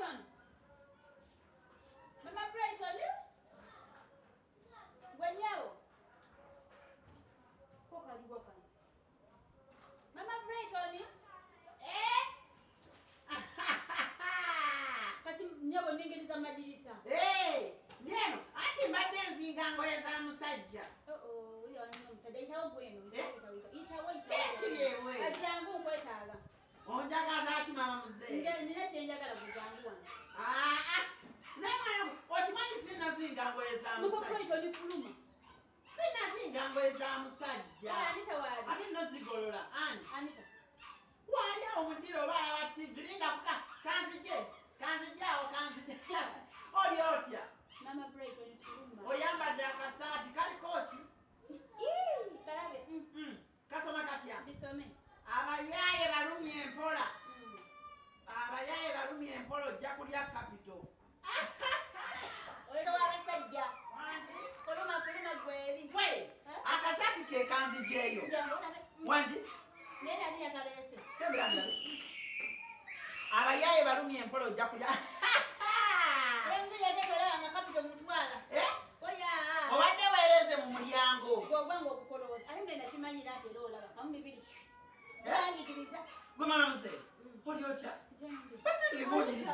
Brighton. Mama Brighton. Gwenyao. Koka liboka. Mama Brighton. Kati nyabo ningiriza madirisa. Neno, ati mbadde nzinga ngoye za musajja. Uyo wanyo musajja itawo bweno. Itawo. Kiri ewe. Ajangu nkwetaaga. Onjagaza ati mama muzee. Nina kyenjagala kujangu wano. Nemwana okimanyi sinazinga ngoye za Mama musajja. Brighton fuluma. Sinazinga ngoye za musajja. Anita wabi. Ati no zigolola ani. Anita. Wali awo mudiro bala TV linda kuka kanzije. Kanzijawo. Oli otya. Mama Brighton fuluma. Oyambadde akasaati kali kochi. Kalabe. Kasoma katya. Bisome. Abayaye balumye empola. Abayaye balumye empola ojja kulya kapito. Oyo wabasajja. Fuluma gweli. Kwe, akasaati ke kanzijeyo. Wanji? Nenda niya kalese. Sembera. Abayaye balumye empola ojja kulya. Enzi yategera nga kapito mutwala. Oya. Obadde weereze mu mulyango. Gwogwango okukoloza. Ate mwe nakimanyira ati era olaba kamu bibiri. Bangigiriza. Gwe mama muzee. Oli otya? Bannange bonyiride.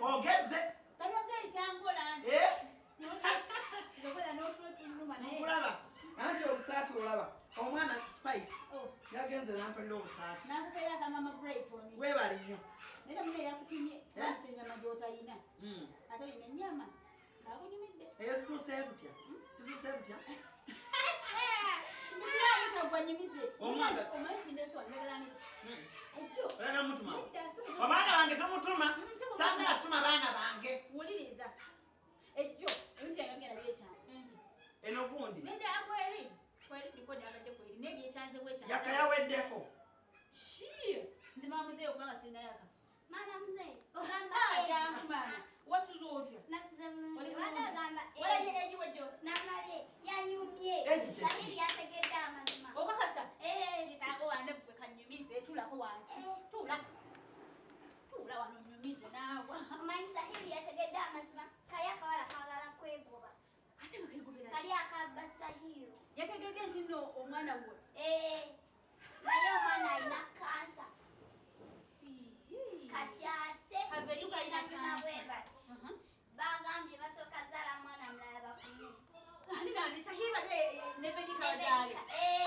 Ogezze. Kaloze ekyangola nti. Zokola n'otulo tuluma naye. Kulaba. Anti obusaati olaba. Omwana Spice. Yagenze nampalira obusaati. Nakupera ka Mama Brighton. Weebale nnyo. Nenda mune yakupimye. Wante nyama gy'otayina. Ate oyina ennyama. Nakunyumidde. Eyo tutuuse tutya? Tutuuse tutya? Omwana omanyi kindeso wanjagala nito. Ekyo. Oyagala mutuma. Abaana bange tomutuma. Saagala tuma baana bange. Wuliriza. Ekyo. Ebintu byange bigenda byekyana. Enzi. Eno gundi. Nenda akweri. Kweri ndikodi abadde kweri. Nebyekyanze bwekyanze. Yakayaweddeko. Shie. Nze mama muzee okubanga sirina yaka. Mama mzee, ogamba jangu mama. Wasuza otya? nasize bulungi. Wagamba Walaje eji wajjo. namale yanyumye. Eji kyeki. Sahiri yategedde amazima. Okakasa. Nitago wande gwe kanyumize tulako wansi. Tula wano nyumize naawa. Omanyi Sahiri yategedde amazima. Kali akawala kaagala kwegoba. Ate nga kayigobera. Kali akabba Sahiri. Yategedde nti nno omwana we. Naye omwana alina kansa. Kati ate Averika alina nyina bwe kansa. bati. Bagambye basooka zaala mwana mulala bafunye. Nani Sahiri ate nevedika wajale.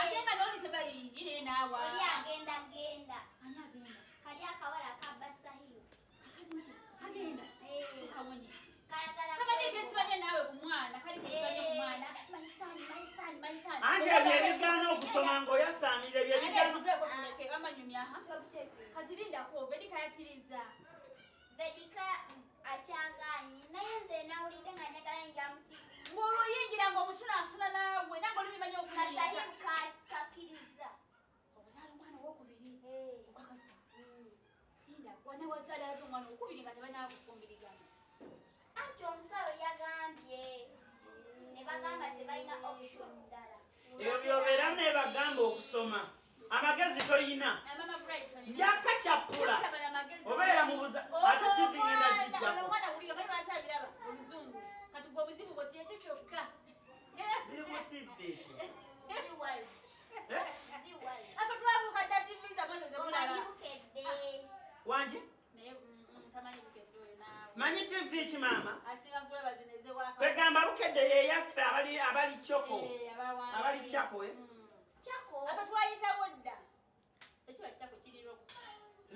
Ate nga noli tebayingire naawa. Oli agenda. Ani agenda? Kali akawala akabba Sahiri. Akazi mti. Agenda. Tukawonye. Kayagala Kabadde kesibanye naawe ku mwana. Kali kesibanye ku mwana. Maisani. Anti ebyo ebigaana okusoma ng'oyasaamira ebyo ebigaana. Tuleke amanyumya aha. Kati lindako Vedika yakiriza. Vedika akyagaanyi naye nze nawulidde nga njagala yingira mu TV. Ng'oluyingira ng'omusunaasuna naawe nange olubimanya okuyinza. Kasahiru kakkiriza. Obuzaala omwana owokubiri. Okakasa. Linda wanawazaala ate omwana owokubiri nga tebanaakufumbiriganya. Anti omusawo yagambye ne bagamba tebalina option ddala. Ebyo by'obeera nebagamba okusoma. Amagezi toyina. Mama Brighton. Jakacappula. Obeera mu buza. Ate TV ngenda gijjako. Omwana wulira omanyi lwaki abiraba oluzungu. Kati gwe obuzibu bwe kyekyo kyokka. Biri ku TV ekyo. Ziwali. Afe twabuuka dda TV zamwe zemulaba. Omanyi bukedde. Wangi? Naye tamanyi bukedde oyo naawe. Manyi TV ki maama? Asinga kulaba zino ezewaka. Kwegamba bukedde yeyaffe abali Choko. Abawansi. Abali Chako Chako. Afe twayitawo dda. Ekiba Chako kiri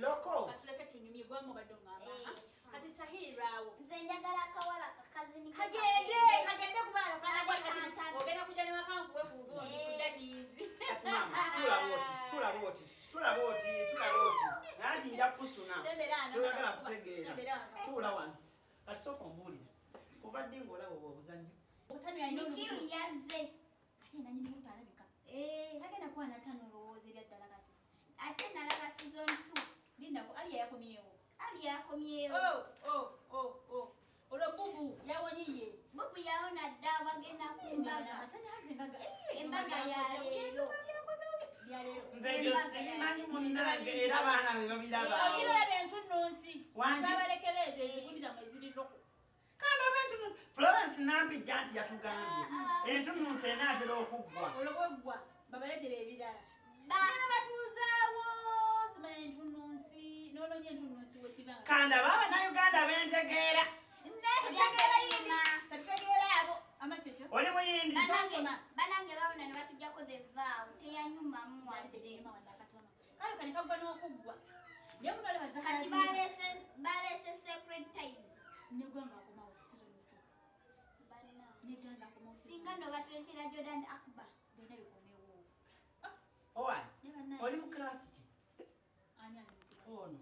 Loko. katuleke tunyumye gwamu badde ngamba. Kati Sahiri awo. Nze njagala akawala kakazini. Kagende kubaala kana kati ogenda kujja ne makangu we buubu kudadiizi. Kati maama tulaba oti. Nanti nja kusuna. Toyagala kutegeera. Tuula wano. Kati sooka ombuulire. Kuva ddi ng'olaba obuzannyo? Nikiru yazze. Ate nanyi muntu alabika. Agenda kuba natano olowooza ebya ddala kati. Ate nalaba season 2. Lindako ali yakomyewo. Ali yakomyewo. Olwo Bubu yawonyiye. Bubu yawona dda bagenda ku mbaga. Embaga ya leero. Nze ebyo sibimanyi munnange era abaana be babiraba. Ogiraba bintu nno entunnunsi babalekereze ezigundi zammwe eziriroko kandi ab'entunnunsi Florence Nambijja nti yatugambye entunnunsi enaatera okuggwa olwokweggwa babaletere ebirala bana batuuzaawo simanya entunnunsi n'olonye entunnunsi wekibanga kandi ab'Abannayuganda bentegeera katutegeera abo amasekyo oli muyindi banange babona ne batujjako the vow teyanyumamu wadde kale kane kagwa n'okuggwa naye muno olaba kati baleese separate ties negwanga akomawo singa no batuleetera Jordan Akbar byonna bikomewo owa oli mu klasi ki ono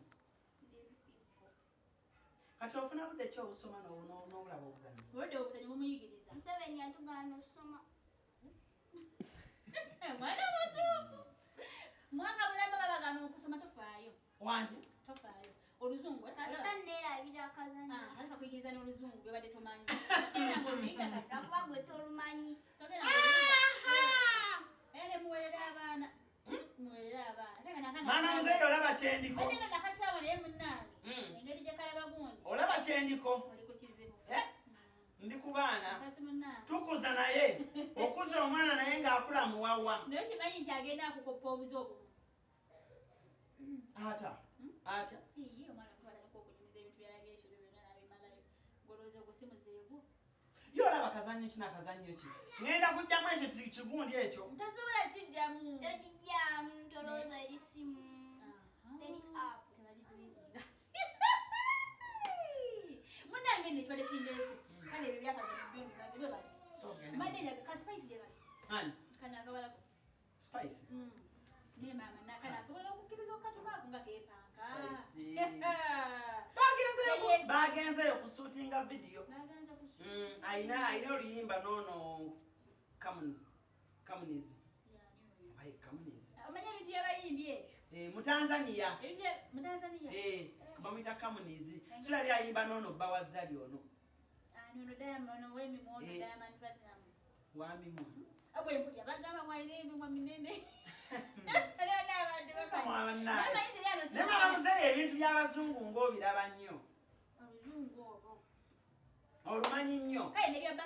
kati ofuna budde ki obusoma n'obulaba obuzanyo olwadde obuzanyo bumuyigiriza Museveni yatugaana osoma mwana mutuufu mwaka mulamba babagana okusoma tofaayo wangi tofaayo oluzungu kasita neerabira akazanyo aleka kuyigiriza n'oluzungu byobadde tomanyi era ng'oluyiga kati akuba gwe tolumanyi togera ene muweerera abaana muweerera abaana maama muzeeyi olaba kyendiko eno nakakyabo naye munnange engeri gye kalaba gundi olaba kyendiko oli ku kizibu ndi ku baana kati munnange tukuza naye okuza omwana naye ng'akula muwawa naye kimanyi nti agenda akukoppa obuzi obumu atya omwana mutwalako okunyumiza ebintu byalabyekyo byonna nabimalayo ngolowooza ogusimuzeegwo ye olaba kazanyo ki nakazanyo ki ngenda kujjamu ekyo kigundi ekyo ntasobola kijjamu togijjamu tolowooza erisimu teri app munnange nno ekibadde kindeese kale ebyo byakazanyo byombi bazibwe bali mbadde njaga kasipayisi gye bali ani kana akabalako spice naye maama nakana asobola okukkiriza okukatumaako nga keepanka bagenzeyo kusuutinga vidiyo baganza kusu ayina oluyimba noono kamunizi omanya ebintu byabayimbi ebyo mu Tanzania mu Tanzania bamuyita kamunizi kirali ayimba noono bba wa zzali ono ono Diamond w'emimwono Diamond Platinum wamimwa abwempulya bagamba mwalina emimwa minene naye bamuzeeyo ebintu by'abazungu ng'obiraba nnyo oluzungu olwo olumanyi nnyo kale nebya